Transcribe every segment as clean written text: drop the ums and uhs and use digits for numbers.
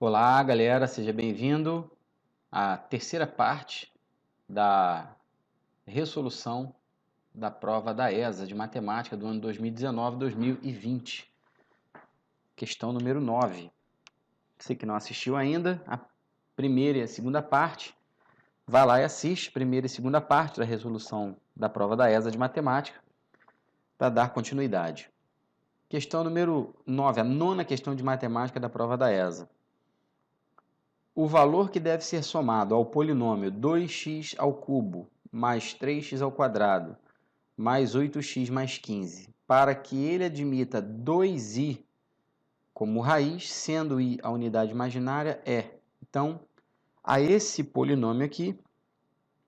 Olá, galera, seja bem-vindo à terceira parte da resolução da prova da ESA de matemática do ano 2019-2020. Questão número 9. Você que não assistiu ainda, a primeira e a segunda parte, vai lá e assiste a primeira e segunda parte da resolução da prova da ESA de matemática para dar continuidade. Questão número 9, a nona questão de matemática da prova da ESA. O valor que deve ser somado ao polinômio 2x ao cubo mais 3x ao quadrado mais 8x mais 15, para que ele admita 2i como raiz, sendo i a unidade imaginária, é. Então, a esse polinômio aqui,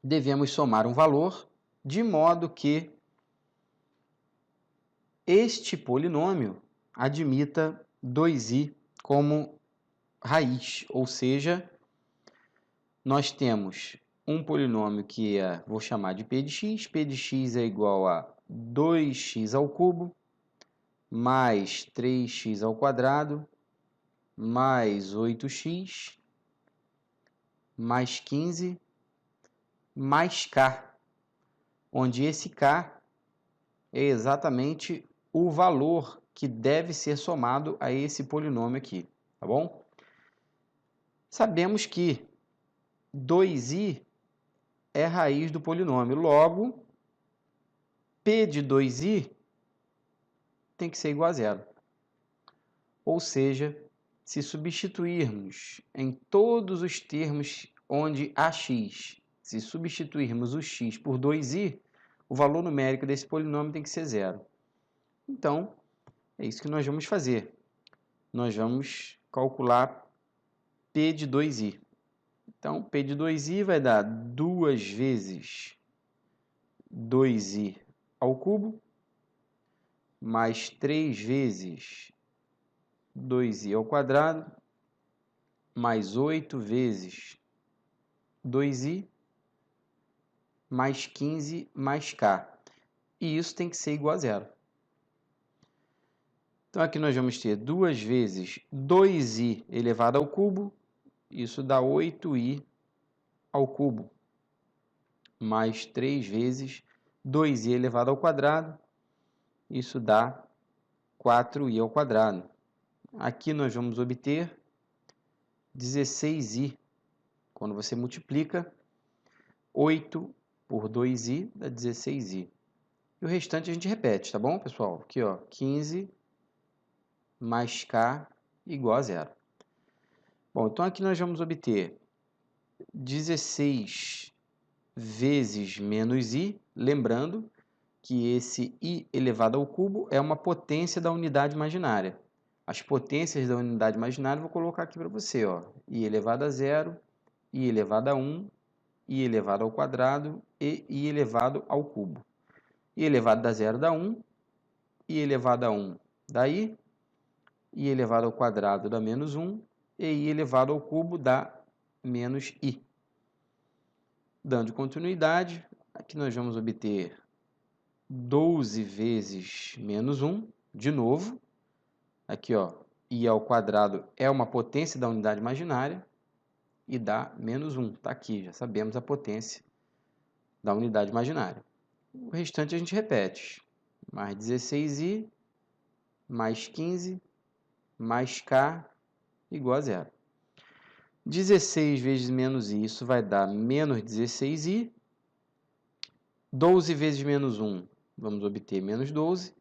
devemos somar um valor de modo que este polinômio admita 2i como raiz, ou seja, nós temos um polinômio que vou chamar de p de x é igual a 2x ao cubo, mais 3x ao quadrado, mais 8x, mais 15, mais k, onde esse k é exatamente o valor que deve ser somado a esse polinômio aqui, tá bom? Sabemos que 2i é raiz do polinômio, logo, p de 2i tem que ser igual a zero. Ou seja, se substituirmos em todos os termos onde há x, se substituirmos o x por 2i, o valor numérico desse polinômio tem que ser zero. Então, é isso que nós vamos fazer. Nós vamos calcular p de 2i. Então, p de 2i vai dar 2 vezes 2i ao cubo, mais 3 vezes 2i ao quadrado, mais 8 vezes 2i, mais 15, mais k. E isso tem que ser igual a zero. Então, aqui nós vamos ter 2 vezes 2i elevado ao cubo, isso dá 8i ao cubo, mais 3 vezes 2i elevado ao quadrado, isso dá 4i ao quadrado. Aqui nós vamos obter 16i. Quando você multiplica 8 por 2i, dá 16i. E o restante a gente repete, tá bom, pessoal? Aqui, ó, 15 mais k igual a zero. Bom, então aqui nós vamos obter 16 vezes menos i, lembrando que esse i elevado ao cubo é uma potência da unidade imaginária. As potências da unidade imaginária eu vou colocar aqui para você, ó. I elevado a zero, i elevado a 1, i elevado ao quadrado e i elevado ao cubo. I elevado a zero dá 1, i elevado a 1 dá i elevado ao quadrado dá menos 1, e i elevado ao cubo dá menos i. Dando continuidade, aqui nós vamos obter 12 vezes menos 1, de novo. Aqui, ó, i ao quadrado é uma potência da unidade imaginária e dá menos 1. Está aqui, já sabemos a potência da unidade imaginária. O restante a gente repete. Mais 16i, mais 15, mais k, igual a zero. 16 vezes menos i, isso vai dar menos 16i. 12 vezes menos 1, vamos obter menos 12.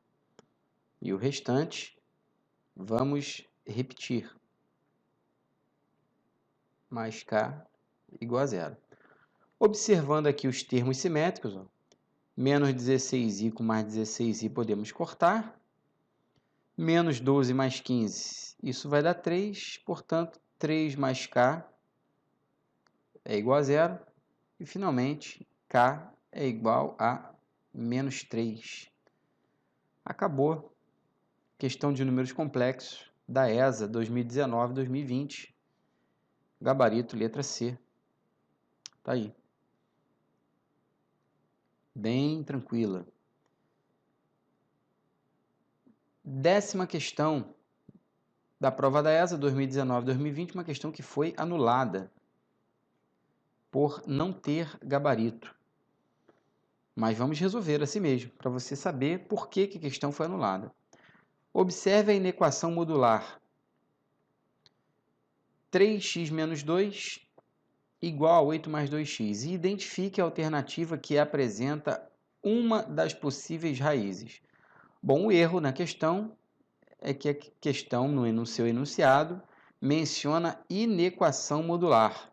E o restante, vamos repetir. Mais k igual a zero. Observando aqui os termos simétricos, ó, menos 16i com mais 16i podemos cortar. Menos 12 mais 15, isso vai dar 3, portanto, 3 mais k é igual a zero. E, finalmente, k é igual a menos 3. Acabou. Questão de números complexos da ESA 2019-2020. Gabarito, letra C. Tá aí. Bem tranquila. 10ª questão da prova da ESA 2019-2020, uma questão que foi anulada por não ter gabarito. Mas vamos resolver assim mesmo, para você saber por que a questão foi anulada. Observe a inequação modular 3x menos 2 igual a 8 mais 2x e identifique a alternativa que apresenta uma das possíveis raízes. Bom, o erro na questão é que a questão, no seu enunciado, menciona inequação modular.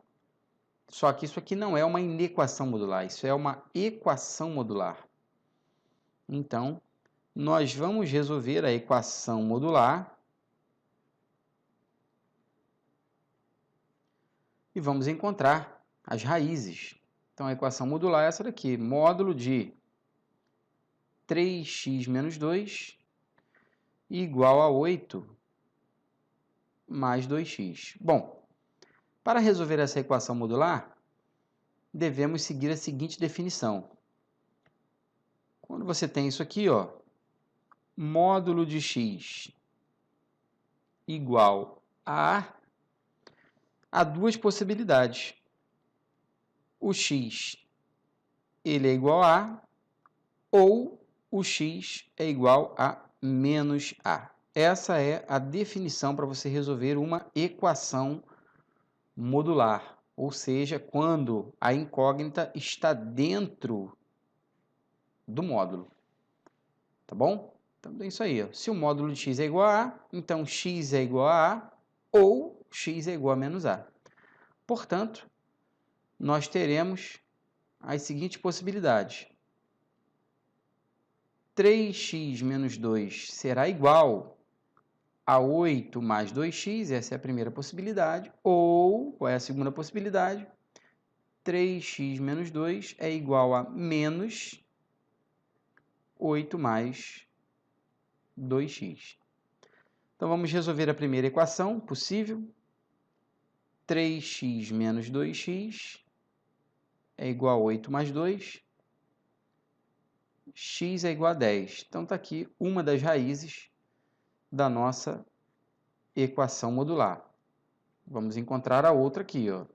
Só que isso aqui não é uma inequação modular, isso é uma equação modular. Então, nós vamos resolver a equação modular e vamos encontrar as raízes. Então, a equação modular é essa daqui, módulo de 3x menos 2 igual a 8 mais 2x. Bom, para resolver essa equação modular, devemos seguir a seguinte definição. Quando você tem isso aqui, ó, módulo de x igual a A, há duas possibilidades. O x ele é igual a A ou o x é igual a menos A. Essa é a definição para você resolver uma equação modular, ou seja, quando a incógnita está dentro do módulo. Tá bom? Então, é isso aí. Ó. Se o módulo de x é igual a A, então x é igual a A ou x é igual a menos A. Portanto, nós teremos as seguintes possibilidades. 3x menos 2 será igual a 8 mais 2x, essa é a primeira possibilidade. Ou, qual é a segunda possibilidade? 3x menos 2 é igual a menos 8 mais 2x. Então, vamos resolver a primeira equação possível. 3x menos 2x é igual a 8 mais 2. X é igual a 10. Então, está aqui uma das raízes da nossa equação modular. Vamos encontrar a outra aqui, ó.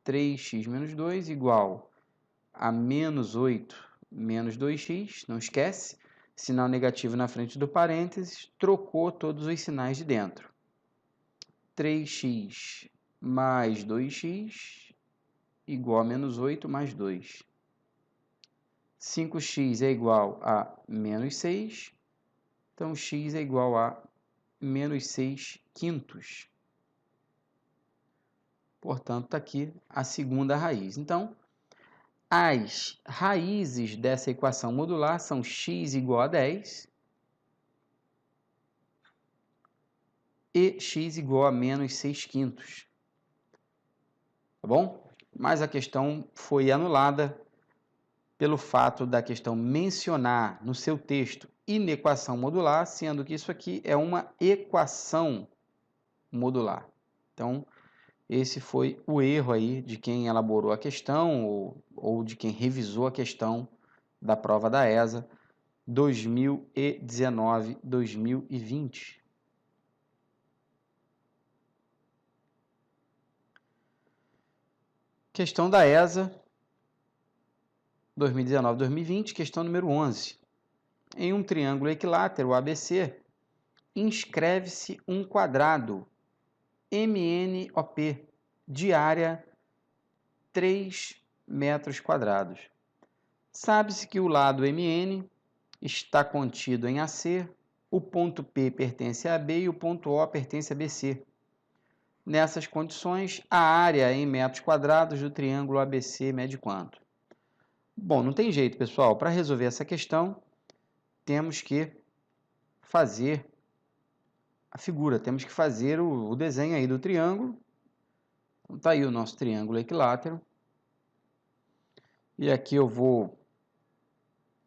3x menos 2 igual a menos 8 menos 2x. Não esquece, sinal negativo na frente do parênteses, trocou todos os sinais de dentro. 3x mais 2x igual a menos 8 mais 2. 5x é igual a menos 6, então x é igual a menos 6 quintos. Portanto, está aqui a segunda raiz. Então, as raízes dessa equação modular são x igual a 10 e x igual a menos 6 quintos. Tá bom? Mas a questão foi anulada pelo fato da questão mencionar no seu texto inequação modular, sendo que isso aqui é uma equação modular. Então, esse foi o erro aí de quem elaborou a questão ou de quem revisou a questão da prova da ESA 2019-2020. Questão da ESA 2019-2020, questão número 11. Em um triângulo equilátero ABC, inscreve-se um quadrado MNOP de área 3 metros quadrados. Sabe-se que o lado MN está contido em AC, o ponto P pertence a AB e o ponto O pertence a BC. Nessas condições, a área em metros quadrados do triângulo ABC mede quanto? Bom, não tem jeito, pessoal. Para resolver essa questão, temos que fazer a figura, temos que fazer o desenho aí do triângulo. Então, está aí o nosso triângulo equilátero. E aqui eu vou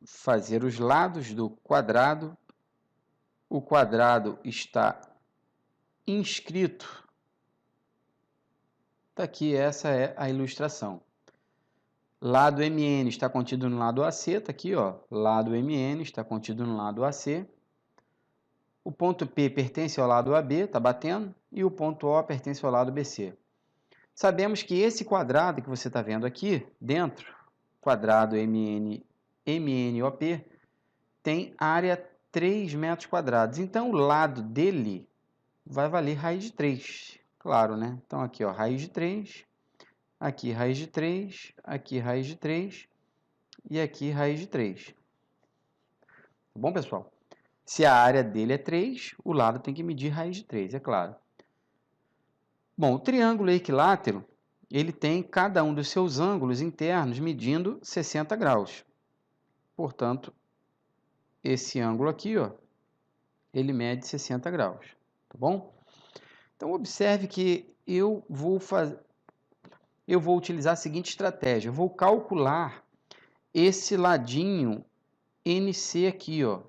fazer os lados do quadrado. O quadrado está inscrito. Está aqui, essa é a ilustração. Lado MN está contido no lado AC, está aqui, ó. Lado MN está contido no lado AC. O ponto P pertence ao lado AB, está batendo, e o ponto O pertence ao lado BC. Sabemos que esse quadrado que você está vendo aqui dentro, quadrado MNOP, tem área 3 metros quadrados. Então, o lado dele vai valer raiz de 3. Claro, né? Então, aqui, ó, raiz de 3, aqui raiz de 3, aqui raiz de 3 e aqui raiz de 3. Tá bom, pessoal? Se a área dele é 3, o lado tem que medir raiz de 3, é claro. Bom, o triângulo equilátero, ele tem cada um dos seus ângulos internos medindo 60 graus. Portanto, esse ângulo aqui, ó, ele mede 60 graus, tá bom? Então, observe que eu vou utilizar a seguinte estratégia. Eu vou calcular esse ladinho NC aqui, ó,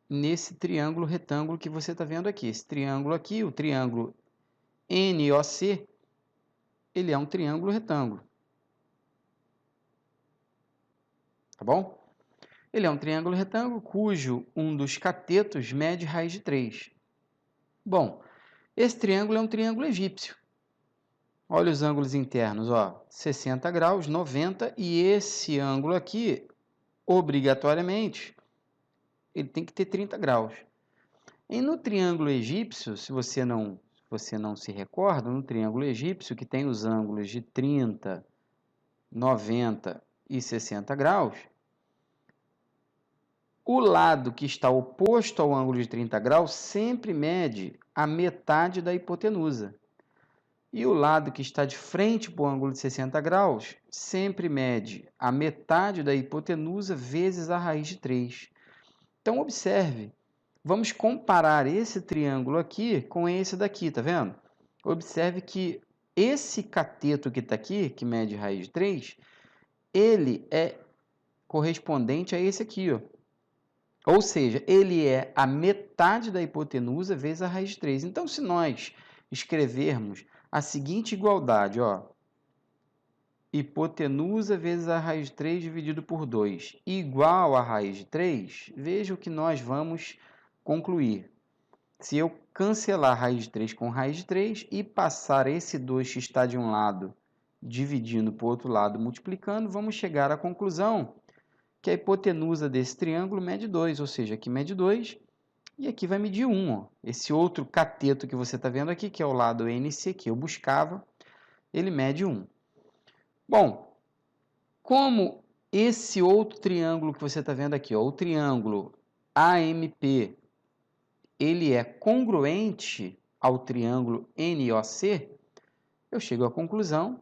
nesse triângulo retângulo que você está vendo aqui. Esse triângulo aqui, o triângulo NOC, ele é um triângulo retângulo. Tá bom? Ele é um triângulo retângulo cujo um dos catetos mede raiz de 3. Bom, esse triângulo é um triângulo egípcio. Olha os ângulos internos, ó, 60 graus, 90, e esse ângulo aqui, obrigatoriamente, ele tem que ter 30 graus. E no triângulo egípcio, se você não se recorda, no triângulo egípcio, que tem os ângulos de 30, 90 e 60 graus, o lado que está oposto ao ângulo de 30 graus sempre mede a metade da hipotenusa. E o lado que está de frente para o ângulo de 60 graus sempre mede a metade da hipotenusa vezes a raiz de 3. Então, observe. Vamos comparar esse triângulo aqui com esse daqui, tá vendo? Observe que esse cateto que está aqui, que mede raiz de 3, ele é correspondente a esse aqui, ó. Ou seja, ele é a metade da hipotenusa vezes a raiz de 3. Então, se nós escrevermos a seguinte igualdade, ó, hipotenusa vezes a raiz de 3 dividido por 2, igual a raiz de 3, veja o que nós vamos concluir. Se eu cancelar raiz de 3 com raiz de 3 e passar esse 2 que está de um lado dividindo para o outro lado multiplicando, vamos chegar à conclusão que a hipotenusa desse triângulo mede 2, ou seja, aqui mede 2 e aqui vai medir 1. Ó. Esse outro cateto que você está vendo aqui, que é o lado NC, que eu buscava, ele mede 1. Bom, como esse outro triângulo que você está vendo aqui, ó, o triângulo AMP, ele é congruente ao triângulo NOC, eu chego à conclusão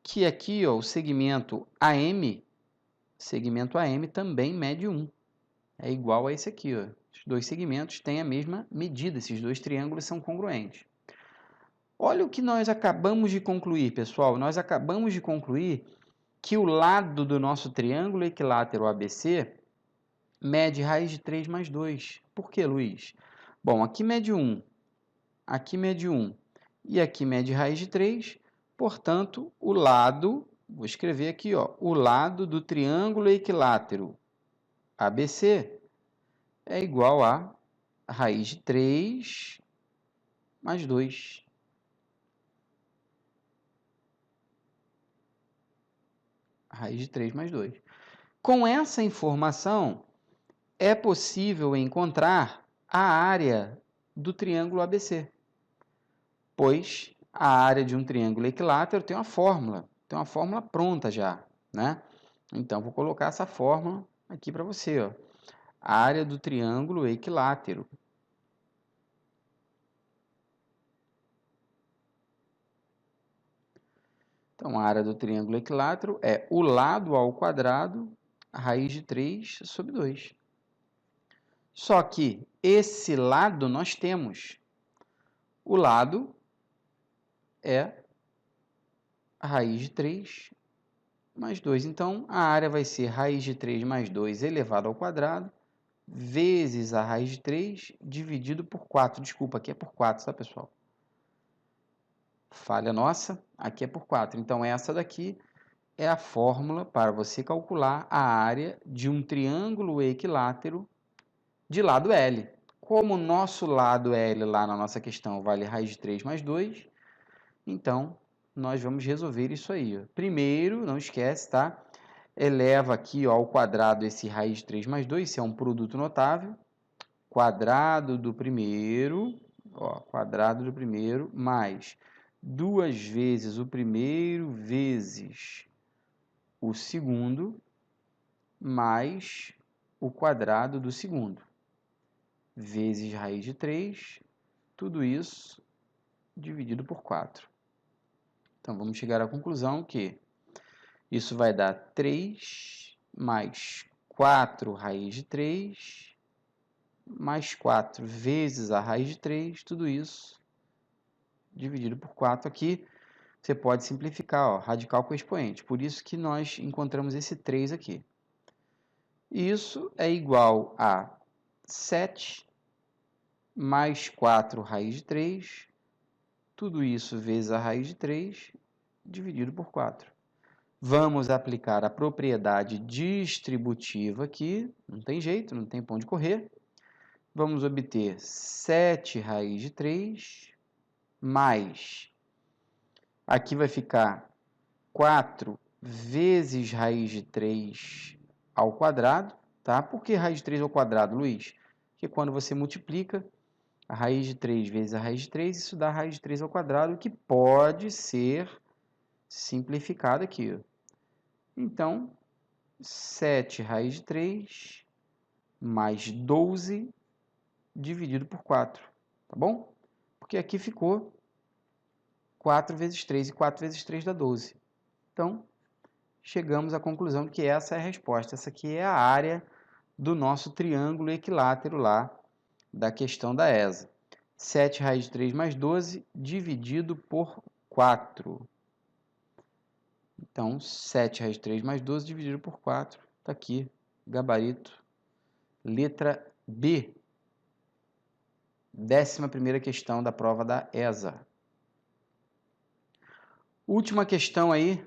que aqui, ó, o segmento AM também mede 1. É igual a esse aqui, ó. Os dois segmentos têm a mesma medida, esses dois triângulos são congruentes. Olha o que nós acabamos de concluir, pessoal. Nós acabamos de concluir que o lado do nosso triângulo equilátero ABC mede raiz de 3 mais 2. Por que, Luiz? Bom, aqui mede 1, aqui mede 1 e aqui mede raiz de 3. Portanto, o lado, vou escrever aqui, ó, o lado do triângulo equilátero ABC é igual a raiz de 3 mais 2. Raiz de 3 mais 2. Com essa informação, é possível encontrar a área do triângulo ABC, pois a área de um triângulo equilátero tem uma fórmula pronta já, né? Então, vou colocar essa fórmula aqui para você, ó. A área do triângulo equilátero. Então, a área do triângulo equilátero é o lado ao quadrado, a raiz de 3 sobre 2. Só que esse lado nós temos. O lado é a raiz de 3 mais 2. Então, a área vai ser raiz de 3 mais 2 elevado ao quadrado, vezes a raiz de 3 dividido por 4. Desculpa, aqui é por 4, tá, pessoal? Falha nossa, aqui é por 4. Então, essa daqui é a fórmula para você calcular a área de um triângulo equilátero de lado L. Como o nosso lado L lá na nossa questão vale raiz de 3 mais 2, então nós vamos resolver isso aí. Ó. Primeiro, não esquece, tá? Eleva aqui ó, ao quadrado esse raiz de 3 mais 2, isso é um produto notável. Quadrado do primeiro, ó, quadrado do primeiro, mais 2 vezes o primeiro vezes o segundo, mais o quadrado do segundo, vezes raiz de 3, tudo isso dividido por 4. Então, vamos chegar à conclusão que isso vai dar 3 mais 4 raiz de 3, mais 4 vezes a raiz de 3, tudo isso dividido por 4 aqui. Você pode simplificar, ó, radical com expoente. Por isso que nós encontramos esse 3 aqui. Isso é igual a 7 mais 4 raiz de 3, tudo isso vezes a raiz de 3, dividido por 4. Vamos aplicar a propriedade distributiva aqui, não tem jeito, não tem pra onde correr. Vamos obter 7 raiz de 3, mais, aqui vai ficar 4 vezes raiz de 3 ao quadrado, tá? Por que raiz de 3 ao quadrado, Luiz? Porque quando você multiplica a raiz de 3 vezes a raiz de 3, isso dá a raiz de 3 ao quadrado, que pode ser simplificado aqui. Ó. Então, 7 raiz de 3 mais 12 dividido por 4, tá bom? Porque aqui ficou 4 vezes 3, e 4 vezes 3 dá 12. Então, chegamos à conclusão de que essa é a resposta. Essa aqui é a área do nosso triângulo equilátero lá da questão da ESA. 7 raiz de 3 mais 12 dividido por 4. Então, 7 raiz de 3 mais 12 dividido por 4. Está aqui, gabarito. Letra B. 11ª questão da prova da ESA. Última questão aí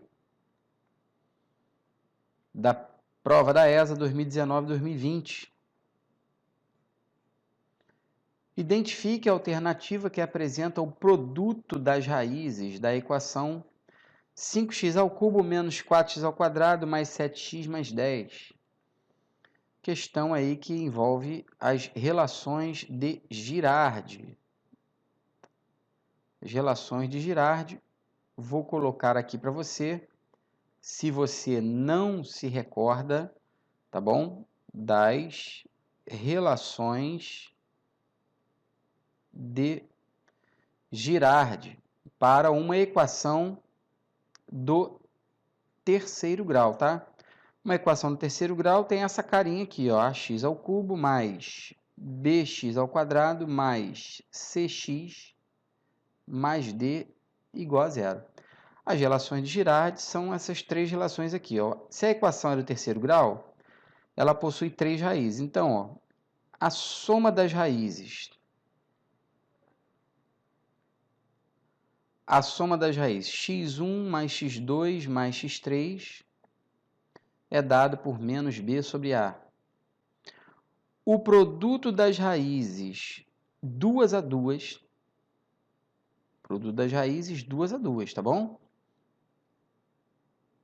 da prova da ESA 2019-2020. Identifique a alternativa que apresenta o produto das raízes da equação 5x ao cubo menos 4x ao quadrado mais 7x mais 10. Questão aí que envolve as relações de Girardi. As relações de Girardi, vou colocar aqui para você, se você não se recorda, tá bom? Das relações de Girardi para uma equação do terceiro grau, tá? Uma equação do terceiro grau tem essa carinha aqui, ó, ax ao cubo mais bx ao quadrado mais cx mais d igual a zero. As relações de Girardi são essas três relações aqui, ó. Se a equação é do terceiro grau, ela possui três raízes. Então, ó, a soma das raízes, x1 mais x2 mais x3 é dado por menos b sobre a. O produto das raízes 2 a 2, produto das raízes 2 a 2, tá bom?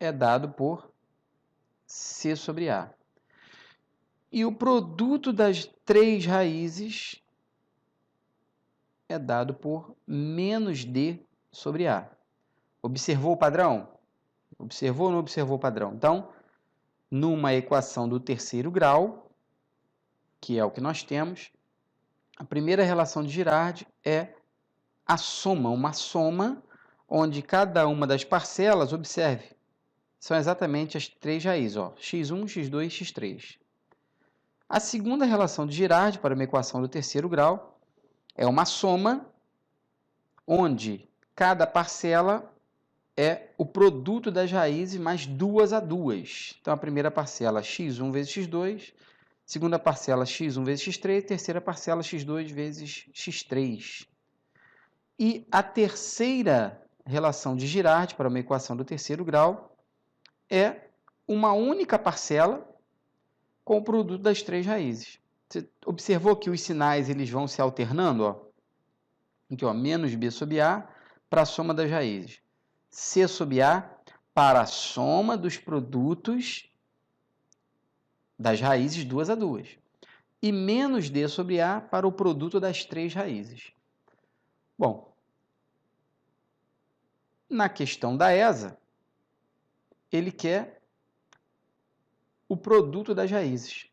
É dado por c sobre a. E o produto das três raízes é dado por menos d sobre a. Observou o padrão? Observou ou não observou o padrão? Então, numa equação do terceiro grau, que é o que nós temos, a primeira relação de Girardi é a soma, uma soma onde cada uma das parcelas, observe, são exatamente as três raízes, ó, x1, x2, x3. A segunda relação de Girardi para uma equação do terceiro grau é uma soma onde cada parcela é o produto das raízes mais 2 a 2. Então, a primeira parcela x1 vezes x2, segunda parcela x1 vezes x3, terceira parcela x2 vezes x3. E a terceira relação de Girardi para uma equação do terceiro grau é uma única parcela com o produto das três raízes. Você observou que os sinais eles vão se alternando? Ó? Aqui, ó, menos B sobre A para a soma das raízes. C sobre A para a soma dos produtos das raízes 2 a 2. E menos D sobre A para o produto das 3 raízes. Bom, na questão da ESA, ele quer o produto das raízes.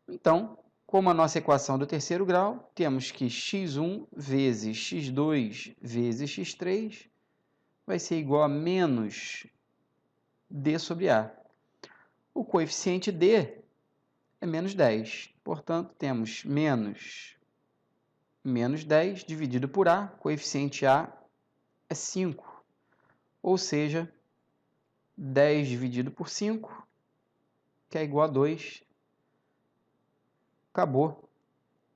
Então, como a nossa equação do terceiro grau, temos que x1 vezes x2 vezes x3 vai ser igual a menos D sobre A. O coeficiente D é menos 10. Portanto, temos menos 10 dividido por A, coeficiente A é 5. Ou seja, 10 dividido por 5, que é igual a 2. Acabou.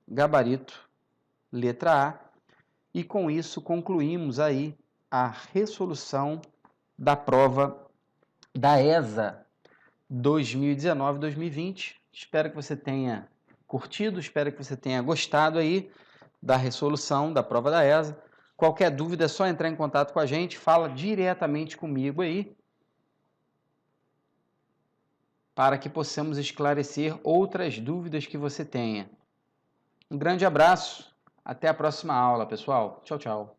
Gabarito, letra A. E com isso concluímos aí a resolução da prova da ESA 2019-2020. Espero que você tenha curtido, espero que você tenha gostado aí da resolução da prova da ESA. Qualquer dúvida é só entrar em contato com a gente, fala diretamente comigo aí, para que possamos esclarecer outras dúvidas que você tenha. Um grande abraço, até a próxima aula, pessoal. Tchau, tchau.